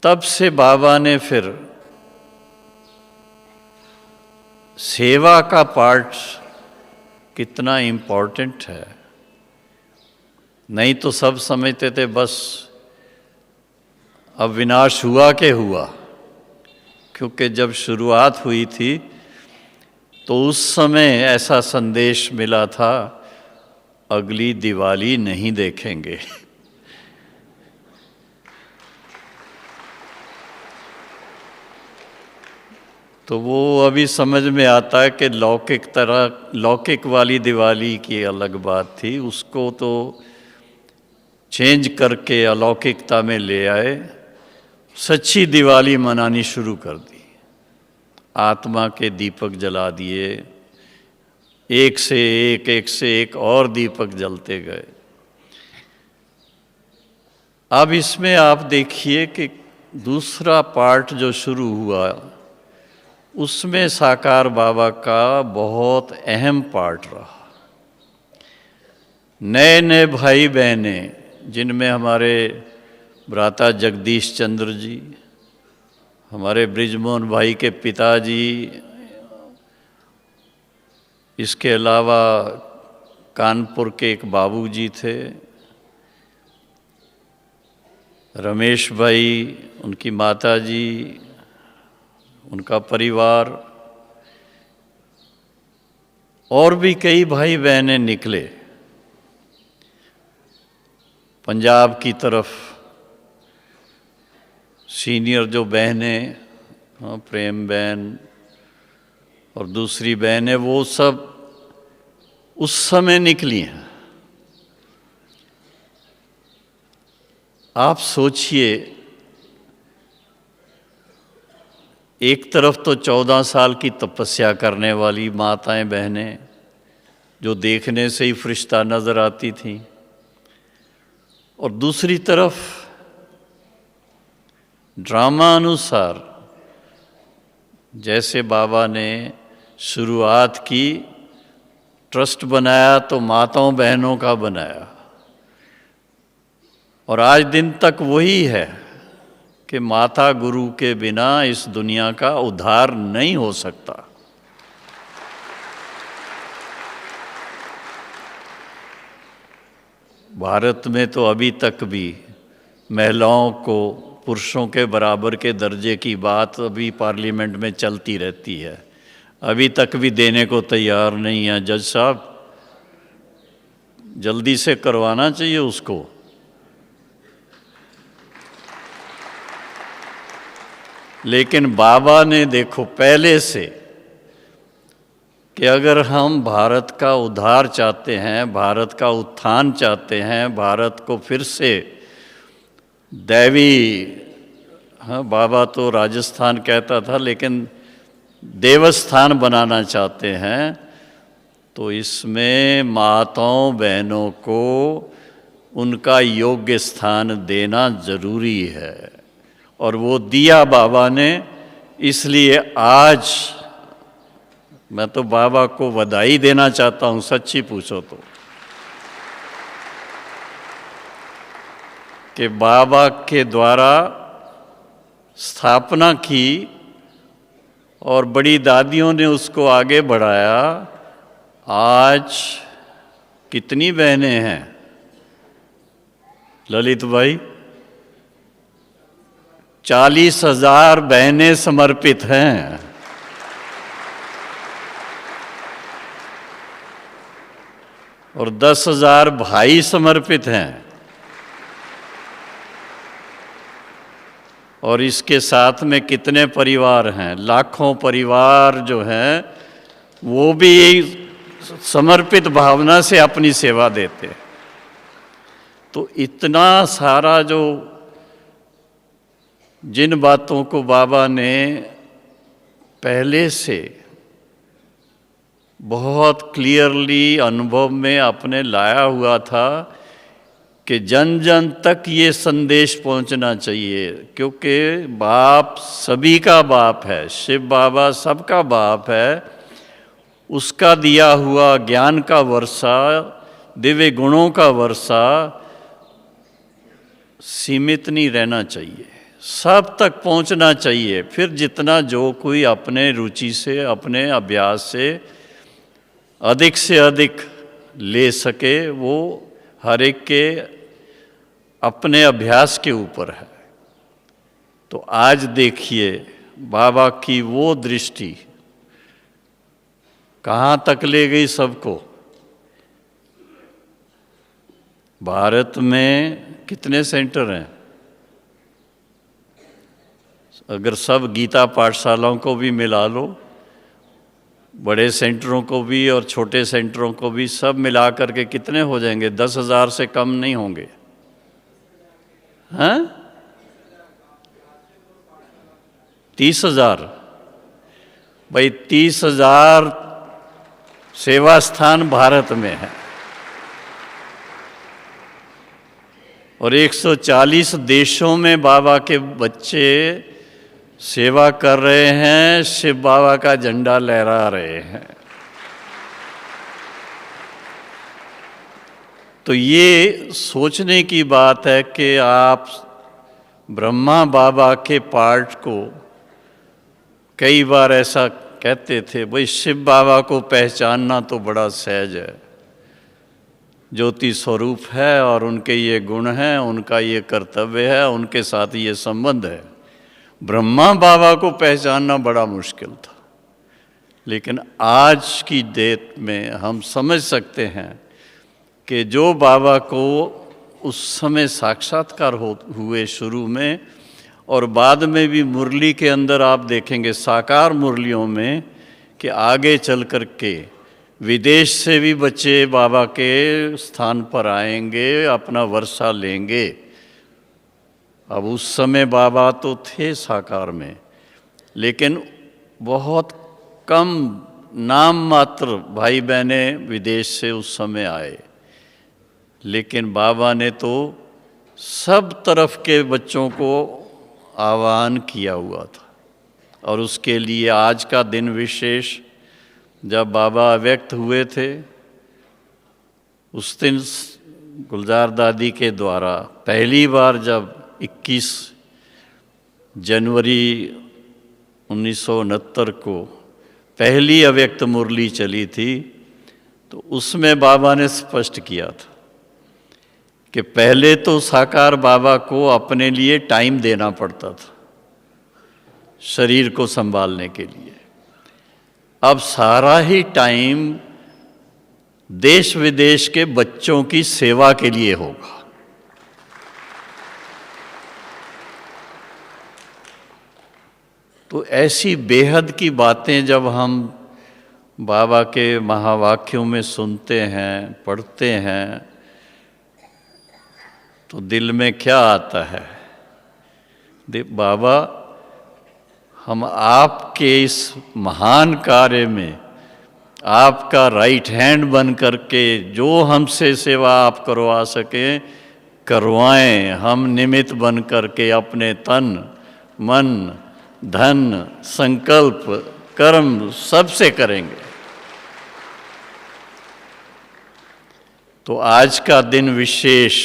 तब से बाबा ने फिर सेवा का पार्ट कितना इम्पोर्टेंट है, नहीं तो सब समझते थे बस अब विनाश हुआ के हुआ, क्योंकि जब शुरुआत हुई थी तो उस समय ऐसा संदेश मिला था, अगली दिवाली नहीं देखेंगे। तो वो अभी समझ में आता है कि लौकिक वाली दिवाली की अलग बात थी, उसको तो चेंज करके अलौकिकता में ले आए, सच्ची दिवाली मनानी शुरू कर दी। आत्मा के दीपक जला दिए, एक से एक और दीपक जलते गए। अब इसमें आप देखिए कि दूसरा पार्ट जो शुरू हुआ उसमें साकार बाबा का बहुत अहम पार्ट रहा। नए नए भाई बहने, जिनमें हमारे भ्राता जगदीश चंद्र जी, हमारे बृजमोहन भाई के पिताजी, इसके अलावा कानपुर के एक बाबूजी थे, रमेश भाई, उनकी माताजी, उनका परिवार, और भी कई भाई बहनें निकले। पंजाब की तरफ सीनियर जो बहनें, प्रेम बहन और दूसरी बहनें, वो सब उस समय निकली हैं। आप सोचिए, एक तरफ तो 14 साल की तपस्या करने वाली माताएं बहनें जो देखने से ही फरिश्ता नजर आती थीं, और दूसरी तरफ ड्रामा अनुसार जैसे बाबा ने शुरुआत की, ट्रस्ट बनाया तो माताओं बहनों का बनाया, और आज दिन तक वही है कि माता गुरु के बिना इस दुनिया का उद्धार नहीं हो सकता। भारत में तो अभी तक भी महिलाओं को पुरुषों के बराबर के दर्जे की बात अभी पार्लियामेंट में चलती रहती है, अभी तक भी देने को तैयार नहीं है। जज साहब, जल्दी से करवाना चाहिए उसको। लेकिन बाबा ने देखो पहले से कि अगर हम भारत का उद्धार चाहते हैं, भारत का उत्थान चाहते हैं, भारत को फिर से दैवी, हाँ बाबा तो राजस्थान कहता था, लेकिन देवस्थान बनाना चाहते हैं, तो इसमें माताओं बहनों को उनका योग्य स्थान देना जरूरी है, और वो दिया बाबा ने। इसलिए आज मैं तो बाबा को बधाई देना चाहता हूँ, सच्ची पूछो तो, कि बाबा के द्वारा स्थापना की और बड़ी दादियों ने उसको आगे बढ़ाया। आज कितनी बहनें हैं ललित भाई? 40,000 बहनें समर्पित हैं। और 10,000 भाई समर्पित हैं। और इसके साथ में कितने परिवार हैं? लाखों परिवार जो हैं वो भी समर्पित भावना से अपनी सेवा देते हैं। तो इतना सारा जो जिन बातों को बाबा ने पहले से बहुत क्लियरली अनुभव में अपने लाया हुआ था कि जन जन तक ये संदेश पहुंचना चाहिए, क्योंकि बाप सभी का बाप है, शिव बाबा सबका बाप है। उसका दिया हुआ ज्ञान का वर्षा दिव्य गुणों का वर्षा सीमित नहीं रहना चाहिए, सब तक पहुंचना चाहिए। फिर जितना जो कोई अपने रुचि से, अपने अभ्यास से अधिक ले सके, वो हर एक के अपने अभ्यास के ऊपर है। तो आज देखिए बाबा की वो दृष्टि कहाँ तक ले गई सबको। भारत में कितने सेंटर हैं? अगर सब गीता पाठशालाओं को भी मिला लो, बड़े सेंटरों को भी और छोटे सेंटरों को भी, सब मिला करके कितने हो जाएंगे? 10,000 से कम नहीं होंगे। हैं? 30,000। भाई 30,000 सेवा स्थान भारत में है और 140 देशों में बाबा के बच्चे सेवा कर रहे हैं, शिव बाबा का झंडा लहरा रहे हैं। तो ये सोचने की बात है कि आप ब्रह्मा बाबा के पार्ट को, कई बार ऐसा कहते थे, भाई शिव बाबा को पहचानना तो बड़ा सहज है, ज्योति स्वरूप है और उनके ये गुण हैं, उनका ये कर्तव्य है, उनके साथ ये संबंध है। ब्रह्मा बाबा को पहचानना बड़ा मुश्किल था। लेकिन आज की डेट में हम समझ सकते हैं कि जो बाबा को उस समय साक्षात्कार हुए शुरू में, और बाद में भी मुरली के अंदर आप देखेंगे साकार मुरलियों में, कि आगे चल कर के विदेश से भी बच्चे बाबा के स्थान पर आएंगे, अपना वर्षा लेंगे। अब उस समय बाबा तो थे साकार में, लेकिन बहुत कम नाम मात्र भाई बहने विदेश से उस समय आए। लेकिन बाबा ने तो सब तरफ के बच्चों को आह्वान किया हुआ था। और उसके लिए आज का दिन विशेष, जब बाबा व्यक्त हुए थे, उस दिन गुलजार दादी के द्वारा पहली बार जब 21 जनवरी 1969 को पहली अव्यक्त मुरली चली थी, तो उसमें बाबा ने स्पष्ट किया था कि पहले तो साकार बाबा को अपने लिए टाइम देना पड़ता था शरीर को संभालने के लिए। अब सारा ही टाइम देश विदेश के बच्चों की सेवा के लिए होगा। तो ऐसी बेहद की बातें जब हम बाबा के महावाक्यों में सुनते हैं, पढ़ते हैं, तो दिल में क्या आता है? बाबा, हम आपके इस महान कार्य में आपका राइट हैंड बन करके जो हमसे सेवा आप करवा सकें करवाएं। हम निमित्त बन करके अपने तन, मन, धन, संकल्प, कर्म सबसे करेंगे। तो आज का दिन विशेष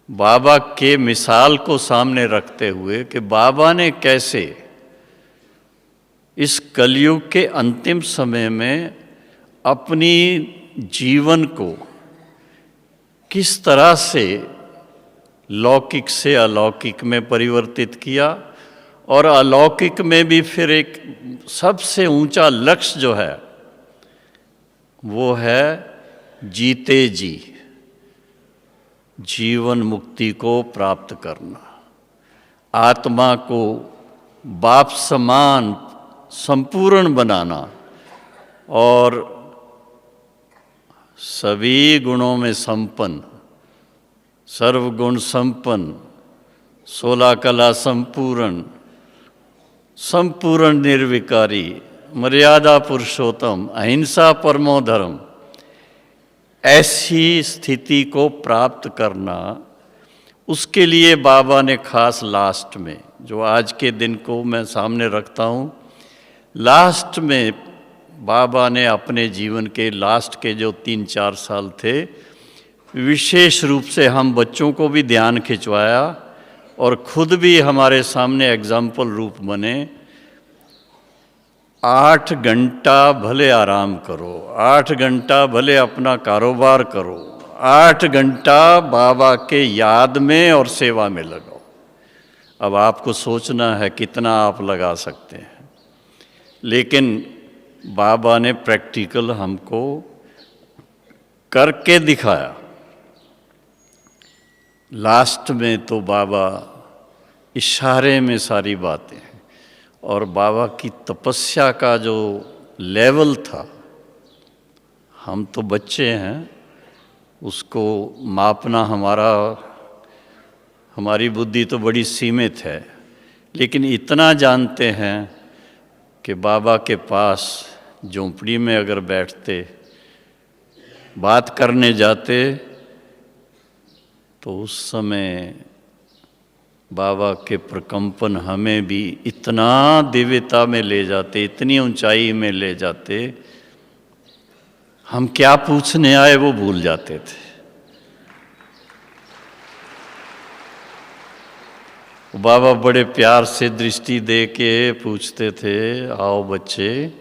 बाबा के मिसाल को सामने रखते हुए कि बाबा ने कैसे इस कलयुग के अंतिम समय में अपनी जीवन को किस तरह से लौकिक से अलौकिक में परिवर्तित किया, और अलौकिक में भी फिर एक सबसे ऊंचा लक्ष्य जो है वो है जीते जी जीवन मुक्ति को प्राप्त करना, आत्मा को बाप समान संपूर्ण बनाना और सभी गुणों में संपन्न, सर्वगुण संपन्न, 16 कला संपूर्ण, संपूर्ण निर्विकारी, मर्यादा पुरुषोत्तम, अहिंसा परमो धर्म, ऐसी स्थिति को प्राप्त करना, उसके लिए बाबा ने खास लास्ट में, जो आज के दिन को मैं सामने रखता हूँ, लास्ट में बाबा ने अपने जीवन के लास्ट के जो 3-4 साल थे, विशेष रूप से हम बच्चों को भी ध्यान खिंचवाया और खुद भी हमारे सामने एग्जाम्पल रूप बने। 8 घंटा भले आराम करो, 8 घंटा भले अपना कारोबार करो, 8 घंटा बाबा के याद में और सेवा में लगाओ। अब आपको सोचना है कितना आप लगा सकते हैं, लेकिन बाबा ने प्रैक्टिकल हमको करके दिखाया। लास्ट में तो बाबा इशारे में सारी बातें हैं, और बाबा की तपस्या का जो लेवल था, हम तो बच्चे हैं, उसको मापना हमारी बुद्धि तो बड़ी सीमित है, लेकिन इतना जानते हैं कि बाबा के पास झोंपड़ी में अगर बैठते, बात करने जाते, तो उस समय बाबा के प्रकंपन हमें भी इतना दिव्यता में ले जाते, इतनी ऊंचाई में ले जाते, हम क्या पूछने आए वो भूल जाते थे। बाबा बड़े प्यार से दृष्टि दे के पूछते थे, आओ बच्चे,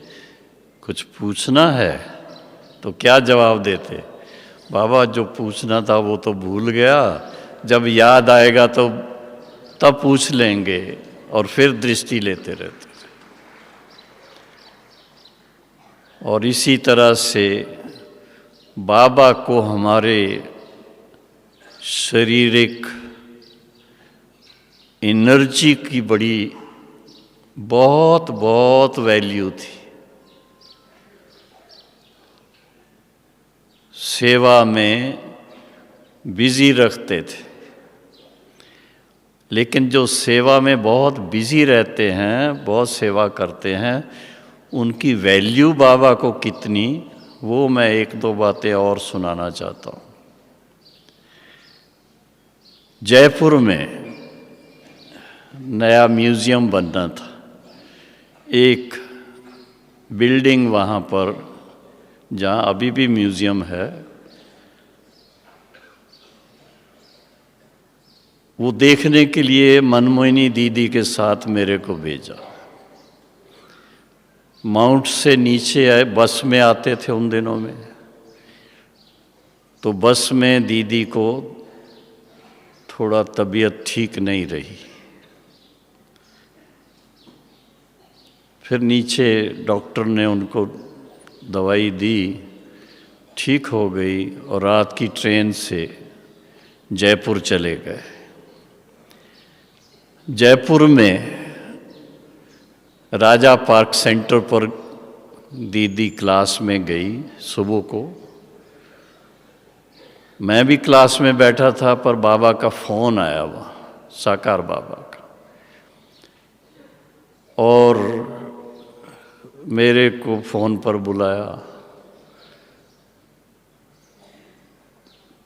कुछ पूछना है? तो क्या जवाब देते? बाबा जो पूछना था वो तो भूल गया, जब याद आएगा तो तब पूछ लेंगे, और फिर दृष्टि लेते रहते थे। और इसी तरह से बाबा को हमारे शारीरिक एनर्जी की बहुत बहुत वैल्यू थी। सेवा में बिजी रखते थे, लेकिन जो सेवा में बहुत बिजी रहते हैं, बहुत सेवा करते हैं, उनकी वैल्यू बाबा को कितनी, वो मैं 1-2 बातें और सुनाना चाहता हूँ। जयपुर में नया म्यूज़ियम बनना था, एक बिल्डिंग वहाँ पर जहाँ अभी भी म्यूज़ियम है, वो देखने के लिए मनमोहिनी दीदी के साथ मेरे को भेजा। माउंट से नीचे आए, बस में आते थे उन दिनों में, तो बस में दीदी को थोड़ा तबीयत ठीक नहीं रही। फिर नीचे डॉक्टर ने उनको दवाई दी, ठीक हो गई, और रात की ट्रेन से जयपुर चले गए। जयपुर में राजा पार्क सेंटर पर दीदी क्लास में गई सुबह को। मैं भी क्लास में बैठा था, पर बाबा का फ़ोन आया, वहाँ साकार बाबा का, और मेरे को फ़ोन पर बुलाया।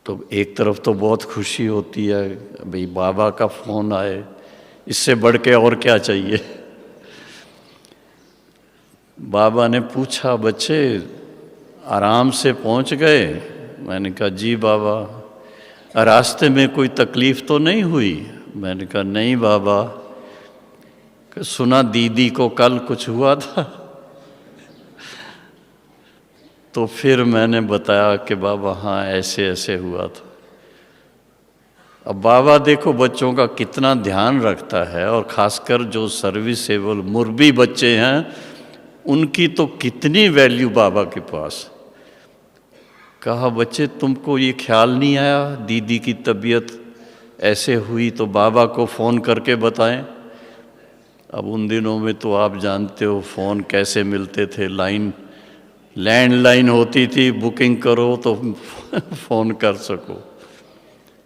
तो एक तरफ तो बहुत खुशी होती है, भाई बाबा का फ़ोन आए, इससे बढ़ के और क्या चाहिए। बाबा ने पूछा, बच्चे आराम से पहुंच गए? मैंने कहा जी बाबा। रास्ते में कोई तकलीफ़ तो नहीं हुई? मैंने कहा नहीं बाबा। सुना दीदी को कल कुछ हुआ था। तो फिर मैंने बताया कि बाबा हाँ ऐसे ऐसे हुआ था। अब बाबा देखो बच्चों का कितना ध्यान रखता है, और ख़ासकर जो सर्विसेबल मुरबी बच्चे हैं, उनकी तो कितनी वैल्यू बाबा के पास। कहा बच्चे तुमको ये ख्याल नहीं आया दीदी की तबीयत ऐसे हुई तो बाबा को फ़ोन करके बताएं? अब उन दिनों में तो आप जानते हो फ़ोन कैसे मिलते थे, लैंडलाइन होती थी, बुकिंग करो तो फ़ोन कर सको,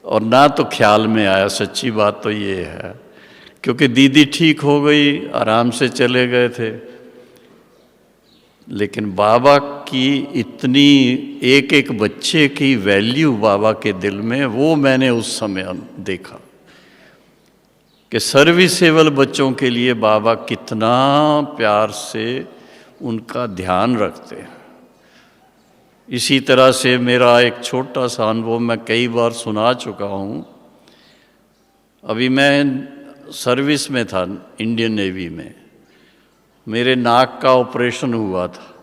और ना तो ख्याल में आया। सच्ची बात तो ये है, क्योंकि दीदी ठीक हो गई, आराम से चले गए थे। लेकिन बाबा की इतनी एक एक बच्चे की वैल्यू बाबा के दिल में, वो मैंने उस समय देखा कि सर्विसेबल बच्चों के लिए बाबा कितना प्यार से उनका ध्यान रखते हैं। इसी तरह से मेरा एक छोटा सा अनुभव मैं कई बार सुना चुका हूँ। अभी मैं सर्विस में था इंडियन नेवी में, मेरे नाक का ऑपरेशन हुआ था,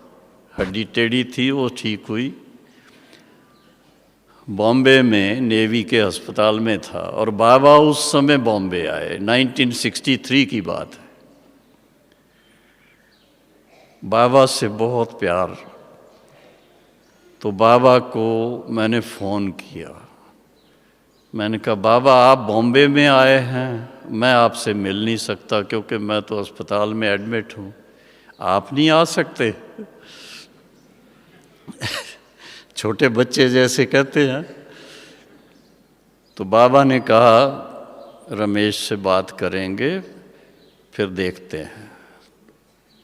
हड्डी टेढ़ी थी, वो ठीक हुई। बॉम्बे में नेवी के अस्पताल में था और बाबा उस समय बॉम्बे आए, 1963 की बात है। बाबा से बहुत प्यार, तो बाबा को मैंने फ़ोन किया। मैंने कहा बाबा आप बॉम्बे में आए हैं, मैं आपसे मिल नहीं सकता क्योंकि मैं तो अस्पताल में एडमिट हूँ, आप नहीं आ सकते? छोटे बच्चे जैसे कहते हैं। तो बाबा ने कहा रमेश से बात करेंगे, फिर देखते हैं।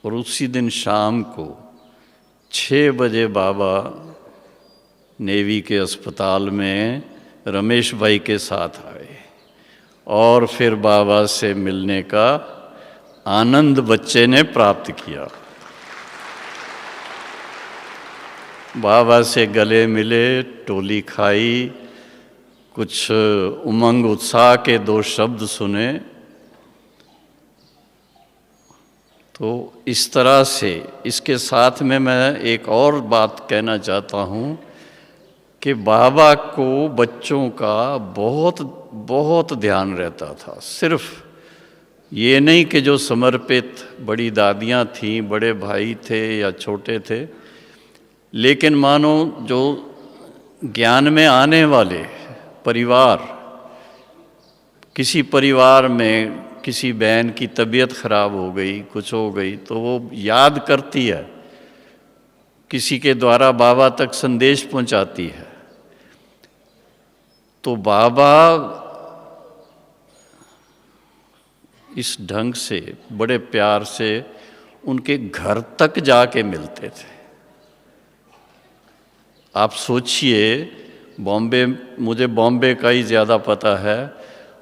और उसी दिन शाम को 6 बजे बाबा नेवी के अस्पताल में रमेश भाई के साथ आए और फिर बाबा से मिलने का आनंद बच्चे ने प्राप्त किया। बाबा से गले मिले, टोली खाई, कुछ उमंग उत्साह के 2 शब्द सुने। तो इस तरह से इसके साथ में मैं एक और बात कहना चाहता हूँ कि बाबा को बच्चों का बहुत बहुत ध्यान रहता था। सिर्फ ये नहीं कि जो समर्पित बड़ी दादियाँ थीं, बड़े भाई थे या छोटे थे, लेकिन मानो जो ज्ञान में आने वाले परिवार, किसी परिवार में किसी बहन की तबीयत खराब हो गई, कुछ हो गई, तो वो याद करती है, किसी के द्वारा बाबा तक संदेश पहुंचाती है। तो बाबा इस ढंग से बड़े प्यार से उनके घर तक जाके मिलते थे। आप सोचिए, बॉम्बे, मुझे बॉम्बे का ही ज़्यादा पता है,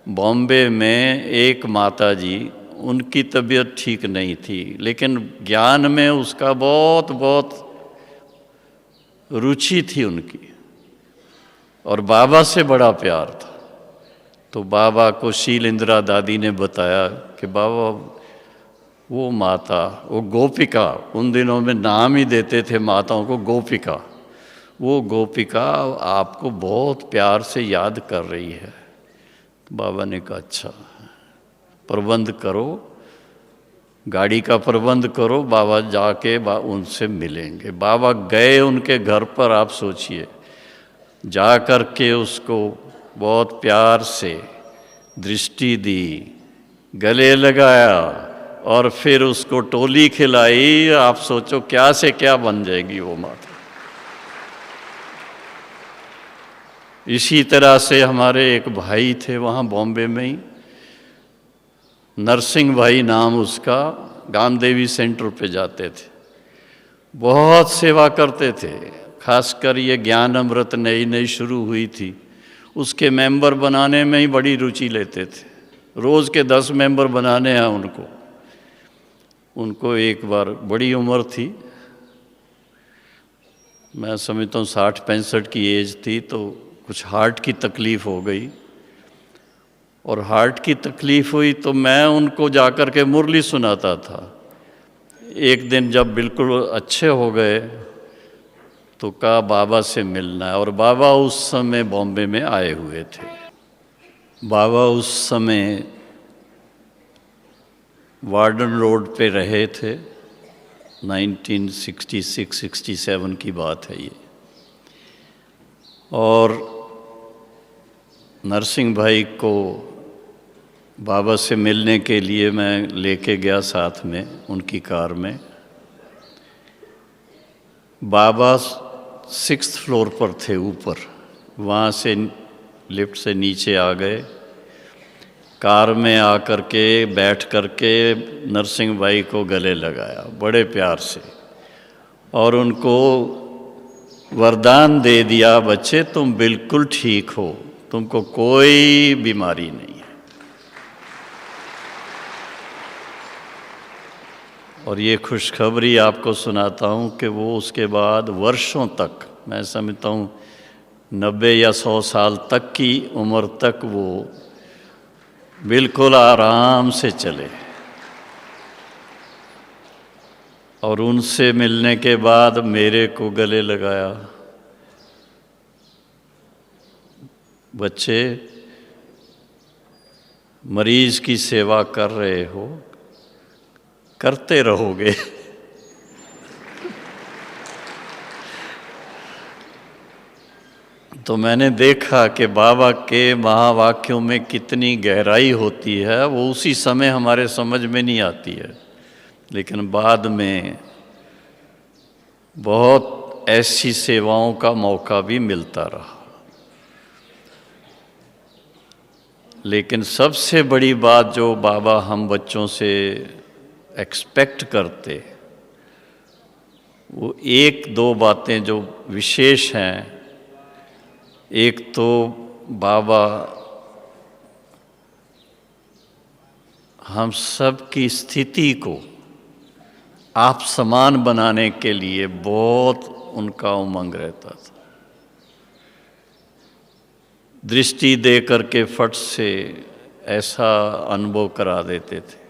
बॉम्बे में एक माता जी, उनकी तबीयत ठीक नहीं थी, लेकिन ज्ञान में उसका बहुत बहुत रुचि थी उनकी, और बाबा से बड़ा प्यार था। तो बाबा को शील इंदिरा दादी ने बताया कि बाबा वो माता, वो गोपिका, उन दिनों में नाम ही देते थे माताओं को गोपिका, वो गोपिका आपको बहुत प्यार से याद कर रही है। बाबा ने कहा अच्छा, प्रबंध करो, गाड़ी का प्रबंध करो, बाबा जाके उनसे मिलेंगे। बाबा गए उनके घर पर, आप सोचिए, जा कर के उसको बहुत प्यार से दृष्टि दी, गले लगाया और फिर उसको टोली खिलाई। आप सोचो क्या से क्या बन जाएगी वो माता। इसी तरह से हमारे एक भाई थे वहाँ बॉम्बे में ही, नरसिंह भाई नाम उसका, गामदेवी सेंटर पे जाते थे, बहुत सेवा करते थे। खासकर ये ज्ञान अमृत नई नई शुरू हुई थी, उसके मेंबर बनाने में ही बड़ी रुचि लेते थे। रोज़ के 10 मेंबर बनाने हैं उनको। उनको एक बार बड़ी उम्र थी, मैं समझता हूँ 60-65 की एज थी, तो कुछ हार्ट की तकलीफ़ हो गई, और हार्ट की तकलीफ़ हुई तो मैं उनको जाकर के मुरली सुनाता था। एक दिन जब बिल्कुल अच्छे हो गए तो कहा बाबा से मिलना है, और बाबा उस समय बॉम्बे में आए हुए थे। बाबा उस समय वार्डन रोड पे रहे थे, 1966-67 की बात है ये। और नरसिंह भाई को बाबा से मिलने के लिए मैं लेके गया साथ में उनकी कार में। बाबा 6th फ्लोर पर थे ऊपर, वहाँ से लिफ्ट से नीचे आ गए, कार में आकर के बैठ कर के नरसिंह भाई को गले लगाया बड़े प्यार से, और उनको वरदान दे दिया, बच्चे तुम बिल्कुल ठीक हो, तुमको कोई बीमारी नहीं है। और ये खुशखबरी आपको सुनाता हूँ कि वो उसके बाद वर्षों तक, मैं समझता हूँ 90 या 100 साल तक की उम्र तक वो बिल्कुल आराम से चले। और उनसे मिलने के बाद मेरे को गले लगाया, बच्चे मरीज की सेवा कर रहे हो, करते रहोगे। तो मैंने देखा कि बाबा के महावाक्यों में कितनी गहराई होती है, वो उसी समय हमारे समझ में नहीं आती है, लेकिन बाद में बहुत ऐसी सेवाओं का मौका भी मिलता रहा। लेकिन सबसे बड़ी बात जो बाबा हम बच्चों से एक्सपेक्ट करते, वो एक दो बातें जो विशेष हैं। एक तो बाबा हम सब की स्थिति को आप समान बनाने के लिए बहुत उनका उमंग रहता था। दृष्टि दे करके फट से ऐसा अनुभव करा देते थे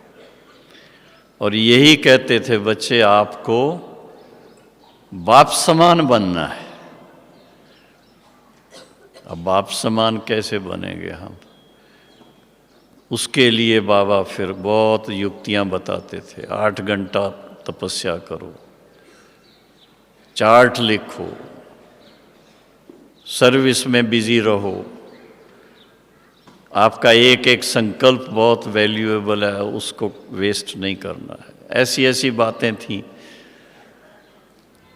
और यही कहते थे, बच्चे आपको बाप समान बनना है। अब बाप समान कैसे बनेंगे हम? उसके लिए बाबा फिर बहुत युक्तियां बताते थे। 8 घंटा तपस्या करो, चार्ट लिखो, सर्विस में बिजी रहो, आपका एक एक संकल्प बहुत वैल्यूएबल है, उसको वेस्ट नहीं करना है। ऐसी ऐसी बातें थीं।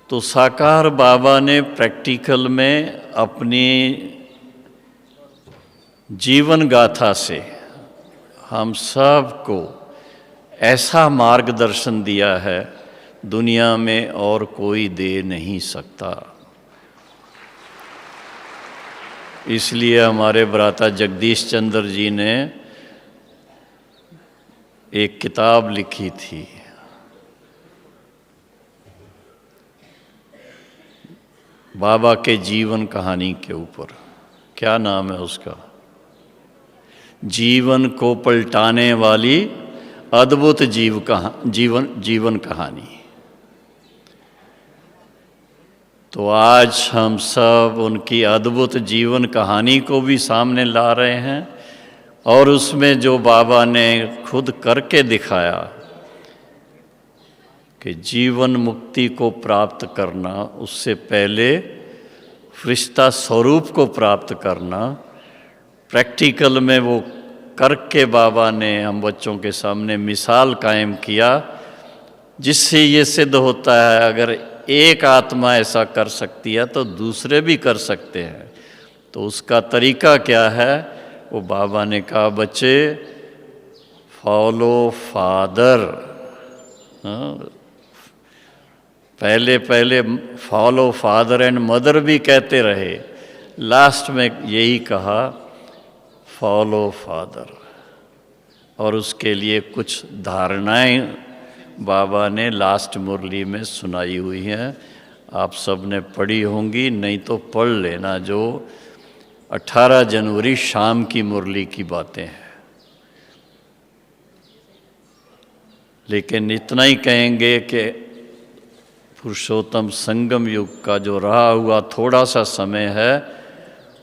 तो साकार बाबा ने प्रैक्टिकल में अपनी जीवन गाथा से हम सब को ऐसा मार्गदर्शन दिया है, दुनिया में और कोई दे नहीं सकता। इसलिए हमारे भ्राता जगदीश चंद्र जी ने एक किताब लिखी थी, बाबा के जीवन कहानी के ऊपर। क्या नाम है उसका? जीवन को पलटाने वाली अद्भुत जीवन कहानी। तो आज हम सब उनकी अद्भुत जीवन कहानी को भी सामने ला रहे हैं और उसमें जो बाबा ने खुद करके दिखाया कि जीवन मुक्ति को प्राप्त करना, उससे पहले फरिश्ता स्वरूप को प्राप्त करना, प्रैक्टिकल में वो करके बाबा ने हम बच्चों के सामने मिसाल कायम किया, जिससे ये सिद्ध होता है अगर एक आत्मा ऐसा कर सकती है तो दूसरे भी कर सकते हैं। तो उसका तरीका क्या है? वो बाबा ने कहा, बच्चे फॉलो फादर। पहले फॉलो फादर एंड मदर भी कहते रहे, लास्ट में यही कहा फॉलो फादर। और उसके लिए कुछ धारणाएं बाबा ने लास्ट मुरली में सुनाई हुई हैं, आप सब ने पढ़ी होंगी, नहीं तो पढ़ लेना, जो 18 जनवरी शाम की मुरली की बातें हैं। लेकिन इतना ही कहेंगे कि पुरुषोत्तम संगम युग का जो रहा हुआ थोड़ा सा समय है,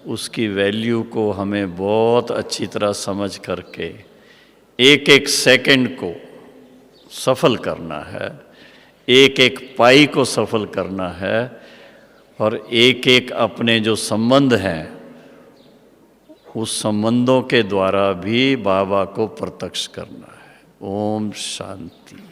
उसकी वैल्यू को हमें बहुत अच्छी तरह समझ करके एक एक सेकंड को सफल करना है, एक एक पाई को सफल करना है और एक एक अपने जो संबंध हैं उस संबंधों के द्वारा भी बाबा को प्रत्यक्ष करना है। ओम शांति।